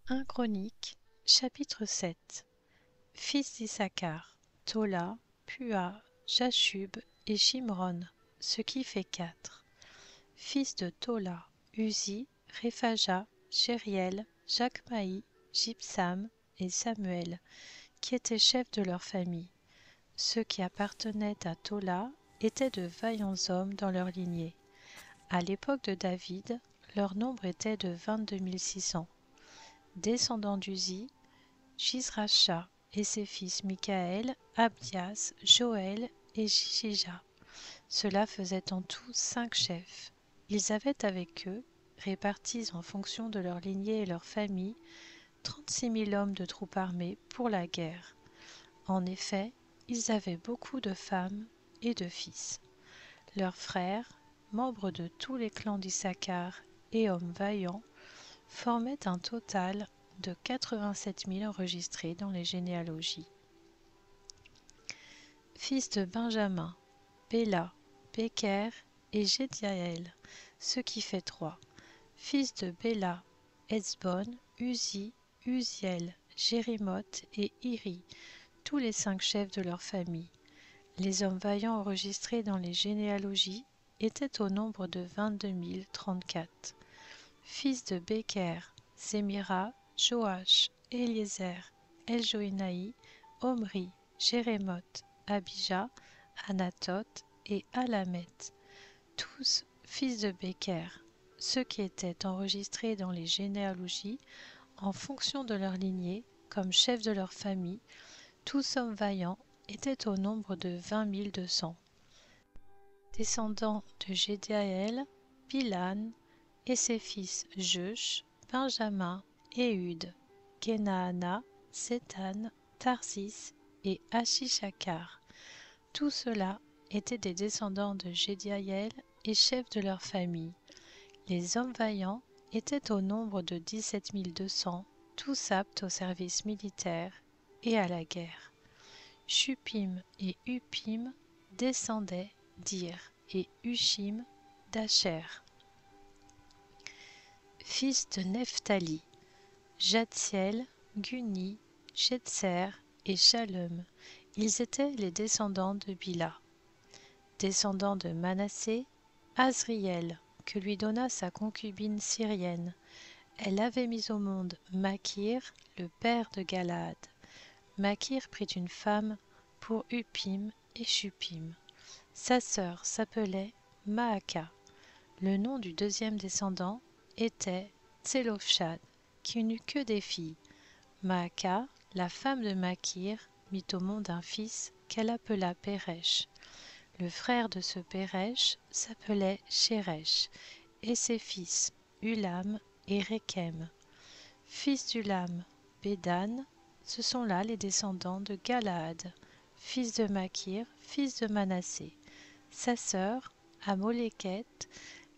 1 Chronique, chapitre 7. Fils d'Issachar, Tola, Pua, Jashub et Shimron, ce qui fait 4. Fils de Tola, Uzi, Réphaja, Jériel, Jachmaï, Jibsam et Samuel, qui étaient chefs de leur famille. Ceux qui appartenaient à Tola étaient de vaillants hommes dans leur lignée. À l'époque de David, leur nombre était de 22 600. Descendants d'Uzi, Jizracha et ses fils Michaël, Abdias, Joël et Jishija. Cela faisait en tout 5 chefs. Ils avaient avec eux, répartis en fonction de leur lignée et leur famille, 36 000 hommes de troupes armées pour la guerre. En effet, ils avaient beaucoup de femmes et de fils. Leurs frères, membres de tous les clans d'Issachar et hommes vaillants, formaient un total de 87 000 enregistrés dans les généalogies. Fils de Benjamin, Béla, Béker et Jédiaël, ce qui fait 3. Fils de Béla, Hezbon, Uzi, Uziel, Jérimoth et Iri, tous les 5 chefs de leur famille. Les hommes vaillants enregistrés dans les généalogies étaient au nombre de 22 034. Fils de Béker, Sémira, Joach, Eliezer, Eljoénaï, Omri, Jérémoth, Abija, Anathoth et Alameth, tous fils de Béker, ceux qui étaient enregistrés dans les généalogies en fonction de leur lignée, comme chefs de leur famille, tous hommes vaillants, étaient au nombre de 20 200. Descendants de Jédiaël, Bilan et ses fils Jeush, Benjamin, Éhud, Kenaana, Sétan, Tarsis et Achishakar. Tous ceux-là étaient des descendants de Jédiaël et chefs de leur famille. Les hommes vaillants étaient au nombre de 17 200, tous aptes au service militaire et à la guerre. Shupim et Upim descendaient d'Ir et Ushim d'Asher. Fils de Nephtali, Jadsiel, Guni, Jetser et Shalem. Ils étaient les descendants de Bila. Descendants de Manassé, Azriel, que lui donna sa concubine syrienne. Elle avait mis au monde Makir, le père de Galaad. Makir prit une femme pour Upim et Shupim. Sa sœur s'appelait Maaka. Le nom du deuxième descendant était Tselophshad, qui n'eut que des filles. Maaka, la femme de Makir, mit au monde un fils qu'elle appela Péresh. Le frère de ce Péresh s'appelait Shéresh, et ses fils Ulam et Rékem. Fils d'Ulam, Bédan, ce sont là les descendants de Galaad, fils de Makir, fils de Manassé. Sa sœur, Amoléketh,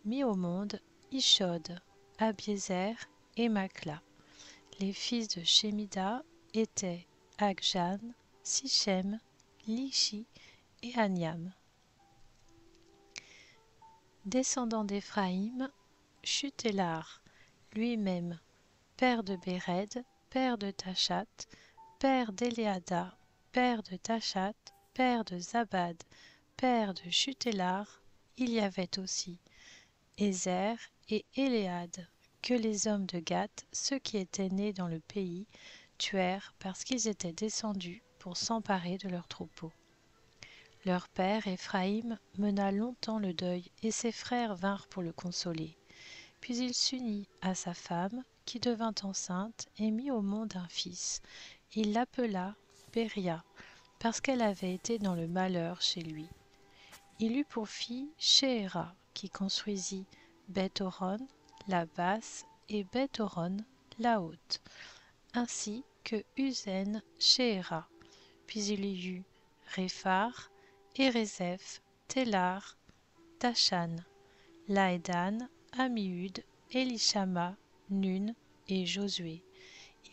mit au monde Ishod, Abiézer et Makla. Les fils de Shemida étaient Akjan, Sichem, Lishi et Aniam. Descendant d'Éphraïm, Shuthelar, lui-même, père de Béred, père de Tachat, père d'Éléada, père de Tachat, père de Zabad, père de Shuthelar, il y avait aussi Ézer et Éléad, que les hommes de Gath, ceux qui étaient nés dans le pays, tuèrent parce qu'ils étaient descendus pour s'emparer de leurs troupeaux. Leur père, Éphraïm, mena longtemps le deuil, et ses frères vinrent pour le consoler. Puis il s'unit à sa femme, qui devint enceinte, et mit au monde un fils. Il l'appela Béria, parce qu'elle avait été dans le malheur chez lui. Il eut pour fille Shéhéra, qui construisit Beth-Horon, la basse, et Beth-Horon, la haute, ainsi que Uzen Shéhéra. Puis il y eut Réphar, Érezeph, Télar, Tachan, Laédan, Amihud, Élishama, Nun et Josué.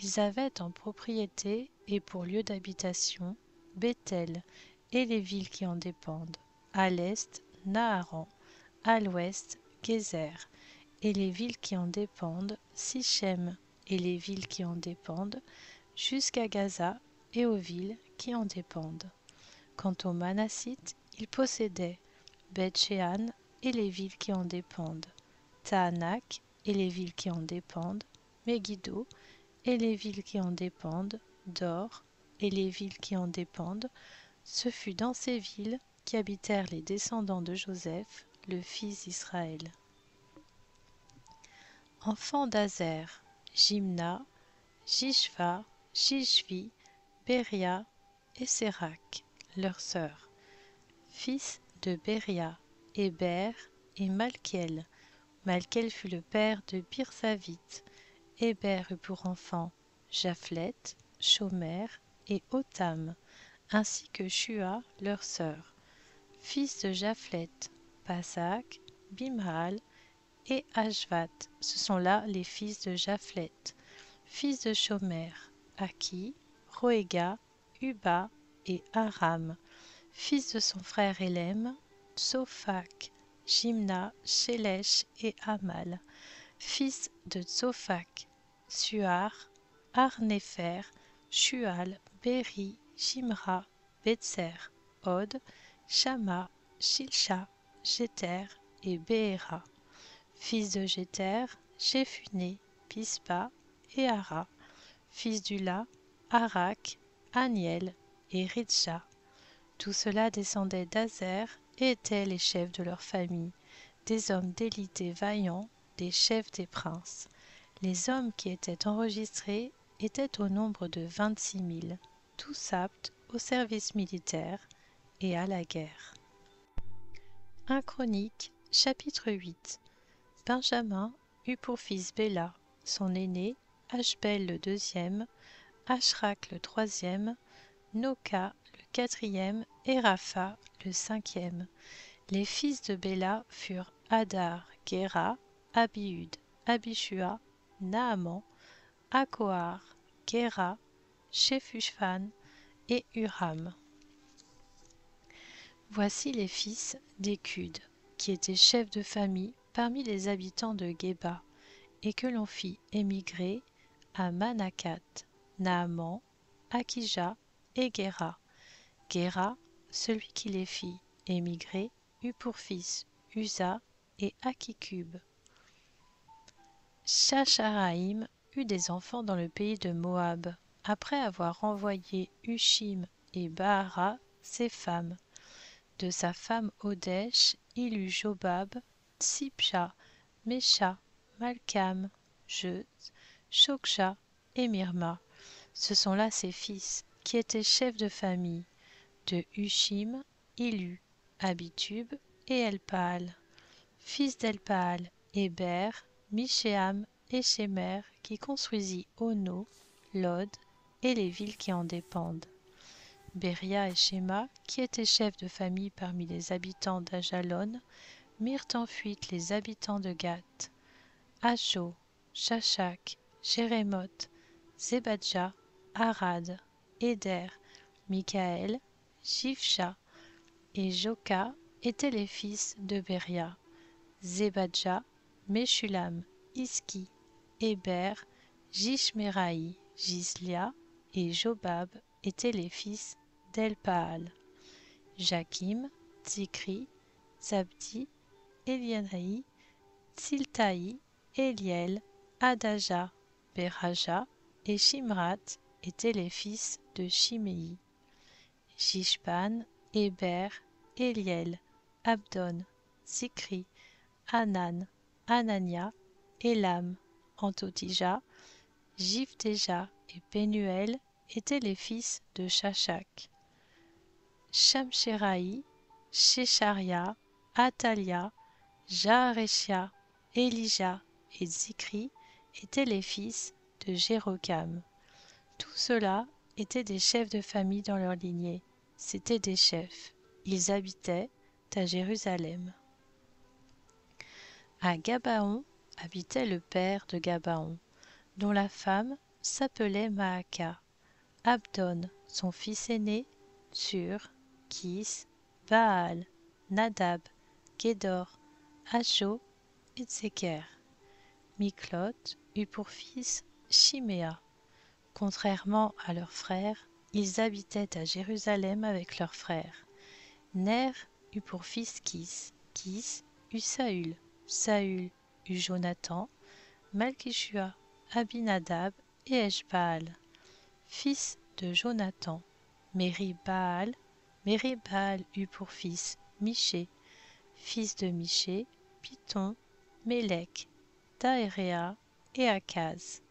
Ils avaient en propriété et pour lieu d'habitation Béthel et les villes qui en dépendent, à l'est Naaran, à l'ouest Gézer, et les villes qui en dépendent Sichem, et les villes qui en dépendent, jusqu'à Gaza et aux villes qui en dépendent. Quant aux Manassites, ils possédaient Beth-Shean et les villes qui en dépendent, Tahanak et les villes qui en dépendent, Megiddo et les villes qui en dépendent, Dor et les villes qui en dépendent. Ce fut dans ces villes qu'habitèrent les descendants de Joseph, le fils d'Israël. Enfants d'Azer, Jimna, Jishva, Jishvi, Béria et Sérac, leurs sœurs. Fils de Béria, Héber et Malkiel. Malkiel fut le père de Birsavit. Héber eut pour enfants Japhlet, Shomer et Otham, ainsi que Shua, leur sœur. Fils de Japhlet, Pasak, Bimhal et Ashvat. Ce sont là les fils de Japhlet. Fils de Shomer, Aki, Roéga, Uba et Aram. Fils de son frère Élem, Tsophak, Jimna, Shélèche et Amal. Fils de Tsophak, Suar, Arnépher, Shual, Béri, Shimra, Betser, Od, Shama, Shilsha, Jéter et Béhéra. Fils de Jéter, Jéphuné, Pispa et Ara. Fils d'Ula, Arak, Aniel et Ritcha. Tout cela descendait d'Azer et étaient les chefs de leur famille, des hommes d'élite et vaillants, des chefs des princes. Les hommes qui étaient enregistrés étaient au nombre de 26 000, tous aptes au service militaire et à la guerre. 1 Chronique, chapitre 8. Benjamin eut pour fils Béla, son aîné, Ashbel le deuxième, Ashrak le troisième, Noka le quatrième et Rapha le cinquième. Les fils de Béla furent Hadar, Géra, Abihud, Abishua, Naaman, Akohar, Géra, Shephushvan et Huram. Voici les fils d'Écud, qui étaient chefs de famille parmi les habitants de Géba, et que l'on fit émigrer à Manakat, Naaman, Akija et Géra. Géra, celui qui les fit émigrer, eut pour fils Uza et Akikub. Shacharaïm eut des enfants dans le pays de Moab, après avoir envoyé Hushim et Baara, ses femmes. De sa femme Odesh, il eut Jobab, Tsipcha, Mesha, Malkam, Jeuz, Shoksha et Mirma. Ce sont là ses fils, qui étaient chefs de famille. De Hushim, il eut Abitub et Elpaal. Fils d'Elpaal, Héber, Mishéam et Shemer, qui construisit Ono, Lod et les villes qui en dépendent. Béria et Shéma, qui étaient chefs de famille parmi les habitants d'Ajalon, mirent en fuite les habitants de Gath. Asho, Shashak, Jérémoth, Zebadja, Arad, Éder, Mikaël, Shifsha et Joka étaient les fils de Béria. Zebadja, Meshulam, Iski, Héber, Jishmeraï, Jislia et Jobab étaient les fils d'Elpaal. Jakim, Tsikri, Zabdi, Elianaï, Tsiltaï, Eliel, Adaja, Beraja et Shimrat étaient les fils de Shimei. Shishpan, Héber, Eliel, Abdon, Sikri, Hanan, Hanania, Elam, Antotija, Jivdeja et Penuel étaient les fils de Shashak. Shamsheraï, Shecharia, Atalia, Jaareshia, Elija et Zikri étaient les fils de Jérokam. Tous ceux-là étaient des chefs de famille dans leur lignée. C'étaient des chefs. Ils habitaient à Jérusalem. À Gabaon habitait le père de Gabaon, dont la femme s'appelait Maaka. Abdon, son fils aîné, Sur, Kis, Baal, Nadab, Gédor, Asho et Tseker. Miklot eut pour fils Chiméa. Contrairement à leurs frères, ils habitaient à Jérusalem avec leurs frères. Ner eut pour fils Kis, Kis eut Saül, Saül eut Jonathan, Malchishua, Abinadab et Eshbaal, fils de Jonathan. Méribaal eut pour fils Michée, fils de Michée, Python, Mélec, Taéréa et Akaz.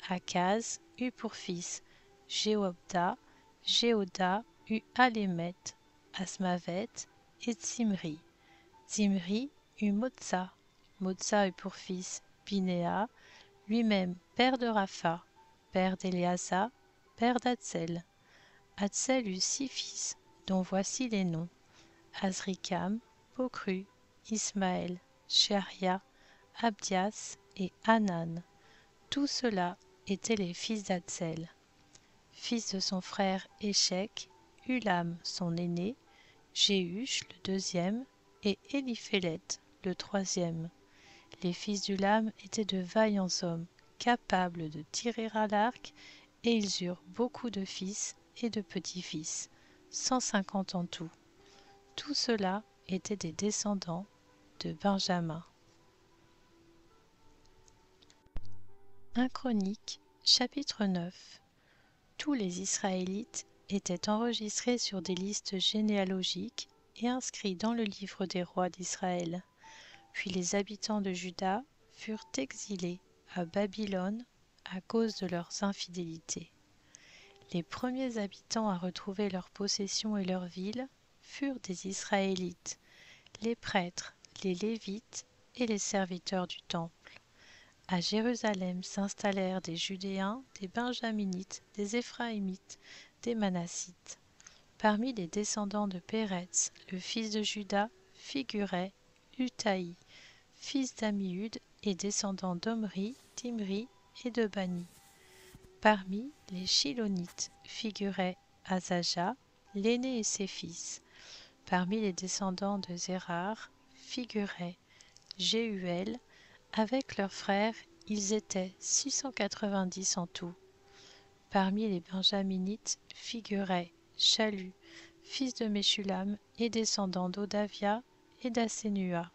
Akaz eut pour fils Jéhobda, Jéhoda eut Alémet, Asmavet et Zimri. Zimri eut Motsa. Motsa eut pour fils Binéa, lui-même père de Rapha, père d'Éléasa, père d'Atzel. Atzel eut 6 fils, dont voici les noms: Azrikam, Pokru, Ismaël, Sheharia, Abdias et Hanan. Tous ceux-là étaient les fils d'Atzel. Fils de son frère Échec, Ulam son aîné, Jéhush le deuxième et Éliphélet le troisième. Les fils d'Ulam étaient de vaillants hommes, capables de tirer à l'arc, et ils eurent beaucoup de fils et de petits-fils, 150 en tout. Tous ceux-là étaient des descendants de Benjamin. 1 Chroniques, chapitre 9. Tous les Israélites étaient enregistrés sur des listes généalogiques et inscrits dans le livre des rois d'Israël. Puis les habitants de Juda furent exilés à Babylone à cause de leurs infidélités. Les premiers habitants à retrouver leurs possessions et leurs villes furent des Israélites, les prêtres, les Lévites et les serviteurs du temple. À Jérusalem s'installèrent des Judéens, des Benjaminites, des Éphraïmites, des Manassites. Parmi les descendants de Péretz, le fils de Juda, figurait Utaï, fils d'Ammiud et descendant d'Omri, d'Imri et de Bani. Parmi les Shilonites figurait Azaja, l'aîné et ses fils. Parmi les descendants de Zérar figurait Jéhuel. Avec leurs frères, ils étaient 690 en tout. Parmi les Benjaminites figurait Chalu, fils de Meshulam et descendant d'Odavia et d'Assénua,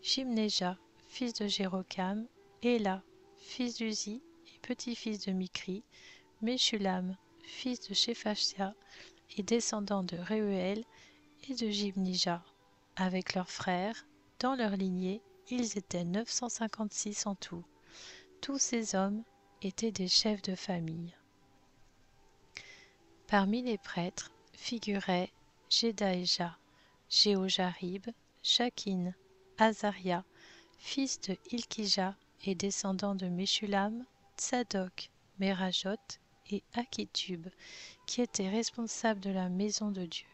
Jimnéja, fils de Jérokam, Éla, fils d'Uzi et petit-fils de Mikri, Meshulam, fils de Shephashia et descendant de Réuel et de Jibnija. Avec leurs frères, dans leur lignée, ils étaient 956 en tout. Tous ces hommes étaient des chefs de famille. Parmi les prêtres figuraient Jedaéja, Jéhojarib, Jakin, Azaria, fils de Ilkija et descendant de Meshulam, Tsadok, Merajot et Akitub, qui étaient responsables de la maison de Dieu.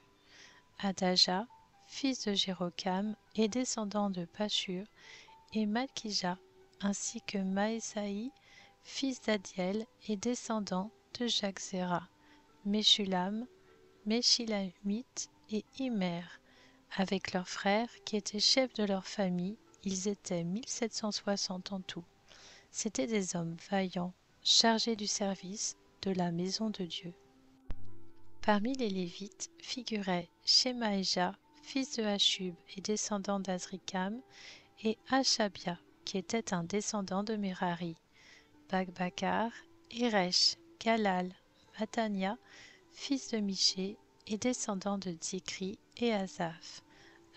Adaja, fils de Jérokam et descendant de Pashur, et Malkija, ainsi que Maësaï, fils d'Adiel et descendant de Jaczéra, Meshulam, Meshilamite et Immer. Avec leurs frères, qui étaient chefs de leur famille, ils étaient 1760 en tout. C'étaient des hommes vaillants, chargés du service de la maison de Dieu. Parmi les Lévites figuraient Shemaéja, fils de Hashub et descendant d'Azrikam, et Hashabia, qui était un descendant de Merari, Bagbakar, Eresh, Galal, Matania, fils de Miché et descendant de Zikri et Asaph,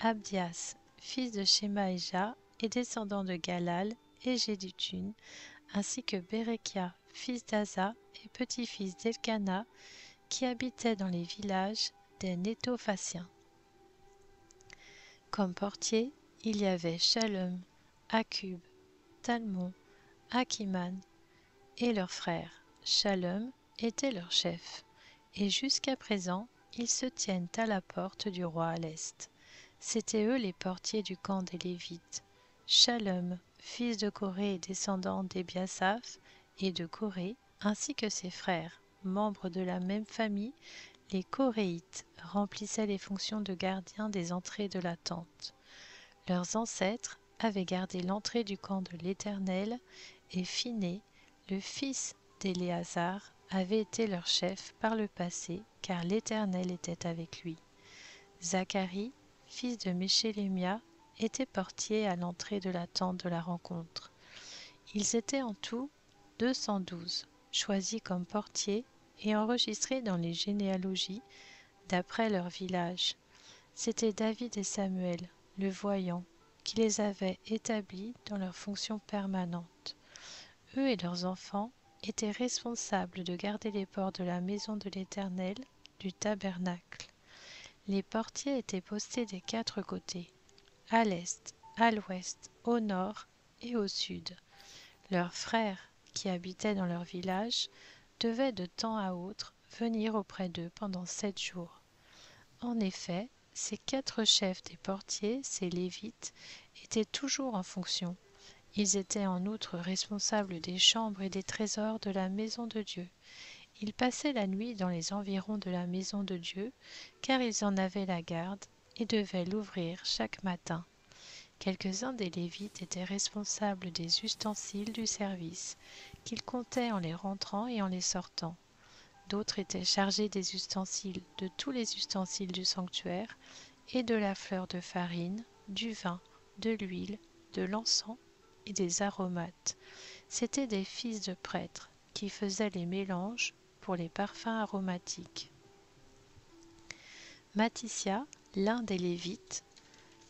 Abdias, fils de Shemaéja et descendant de Galal et Jédutun, ainsi que Bérekia, fils d'Asa et petit-fils d'Elkana, qui habitaient dans les villages des Nétophasiens. Comme portiers, il y avait Shalom, Akub, Talmon, Akiman et leurs frères. Shalom était leur chef, et jusqu'à présent, ils se tiennent à la porte du roi à l'est. C'étaient eux les portiers du camp des Lévites. Shalom, fils de Coré et descendant d'Ebiasaph et de Coré, ainsi que ses frères, membres de la même famille, les Coréites, remplissaient les fonctions de gardiens des entrées de la tente. Leurs ancêtres avaient gardé l'entrée du camp de l'Éternel, et Phiné, le fils d'Éléazar, avait été leur chef par le passé, car l'Éternel était avec lui. Zacharie, fils de Méchélémia, était portier à l'entrée de la tente de la rencontre. Ils étaient en tout 212, choisis comme portiers et enregistrés dans les généalogies d'après leur village. C'étaient David et Samuel, le voyant, qui les avaient établis dans leurs fonctions permanentes. Eux et leurs enfants étaient responsables de garder les portes de la maison de l'Éternel, du tabernacle. Les portiers étaient postés des 4 côtés, à l'est, à l'ouest, au nord et au sud. Leurs frères, qui habitaient dans leur village, devaient de temps à autre venir auprès d'eux pendant 7 jours. En effet, ces 4 chefs des portiers, ces Lévites, étaient toujours en fonction. Ils étaient en outre responsables des chambres et des trésors de la maison de Dieu. Ils passaient la nuit dans les environs de la maison de Dieu, car ils en avaient la garde et devaient l'ouvrir chaque matin. Quelques-uns des Lévites étaient responsables des ustensiles du service, qu'ils comptaient en les rentrant et en les sortant. D'autres étaient chargés des ustensiles, de tous les ustensiles du sanctuaire, et de la fleur de farine, du vin, de l'huile, de l'encens et des aromates. C'étaient des fils de prêtres qui faisaient les mélanges pour les parfums aromatiques. Mattisia, l'un des Lévites,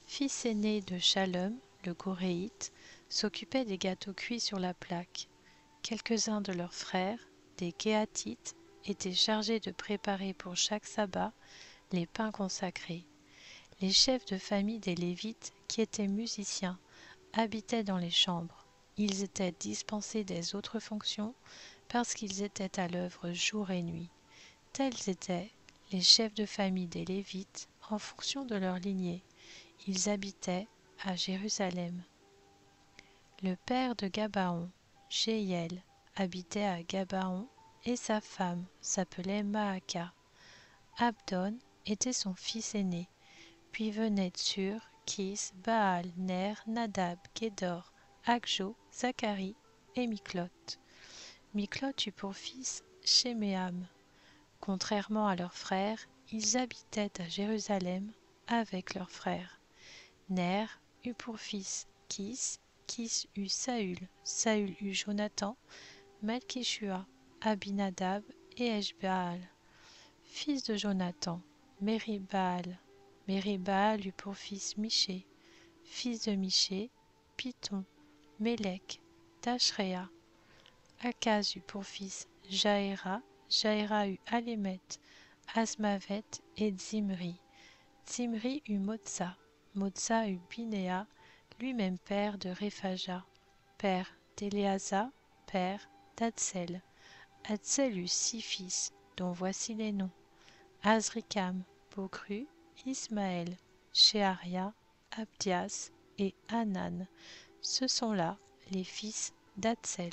fils aîné de Shallum, le Coréite, s'occupait des gâteaux cuits sur la plaque. Quelques-uns de leurs frères, des Kéhatites, étaient chargés de préparer pour chaque sabbat les pains consacrés. Les chefs de famille des Lévites, qui étaient musiciens, habitaient dans les chambres. Ils étaient dispensés des autres fonctions parce qu'ils étaient à l'œuvre jour et nuit. Tels étaient les chefs de famille des Lévites en fonction de leur lignée. Ils habitaient à Jérusalem. Le père de Gabaon, Jéhiel, habitait à Gabaon et sa femme s'appelait Maaka. Abdon était son fils aîné. Puis venaient Tsur, Kis, Baal, Ner, Nadab, Gédor, Akjo, Zacharie et Miklot. Miklot eut pour fils Sheméam. Contrairement à leurs frères, ils habitaient à Jérusalem avec leurs frères. Ner eut pour fils Kis, Kis eut Saül, Saül eut Jonathan, Malkishua, Abinadab et Eshbaal. Fils de Jonathan, Méribaal. Méribaal eut pour fils Miché, fils de Miché, Python, Mélec, Tachréa. Akaz eut pour fils Jaéra, Jaéra eut Alémet, Asmavet et Zimri. Zimri eut Motsa, Motsa eut Binéa, lui-même père de Réphaja, père d'Éléasa, père d'Atsel. Atsel eut 6 fils, dont voici les noms: Azrikam, Bocru, Ismaël, Sheharia, Abdias et Hanan. Ce sont là les fils d'Atsel.